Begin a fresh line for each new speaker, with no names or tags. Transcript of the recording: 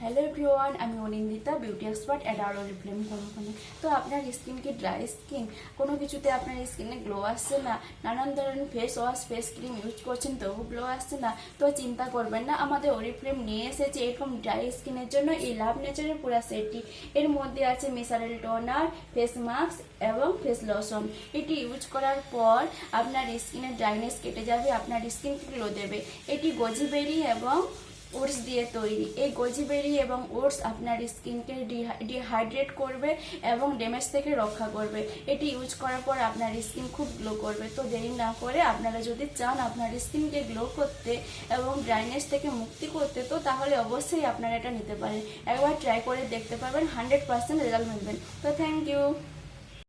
Hello everyone, আমি Anindita, beauty expert at আর রিফ্লেম কোম্পানি। তো আপনার স্কিন কি ড্রাই স্কিন, কোনো কিছুতে আপনার স্কিনে গ্লো আসছে না, নানান ধরনের face wash face cream use করছেন তবু গ্লো আসছে না, তো চিন্তা করবেন না, আমাদের অরিফ্লেম নিয়ে এসেছে এরকম ড্রাই স্কিনের জন্য এই লাভ নেচারের পুরো সেটটি। এর মধ্যে আছে মেসারেল টোনার, ফেস মাস্ক এবং ফেস লোশন। এটি ইউজ করার পর আপনার স্কিনের ড্রাইনেস কেটে যাবে, আপনার স্কিনকে গ্লো দেবে। এটি গোজি বেরি এবং ওটস দিয়ে তৈরি। এই গোজি বেরি এবং ওটস আপনার স্কিনকে ডিহাইড্রেট করবে এবং ড্যামেজ থেকে রক্ষা করবে। এটি ইউজ করার পর আপনার স্কিন খুব গ্লো করবে। তো দেরি না করে আপনারা যদি চান আপনার স্কিনকে গ্লো করতে এবং ড্রাইনেস থেকে মুক্তি করতে, তো তাহলে অবশ্যই আপনারা এটা নিতে পারেন। একবার ট্রাই করে দেখতে পারবেন, 100% রেজাল্ট মিলবেন। তো থ্যাংক ইউ।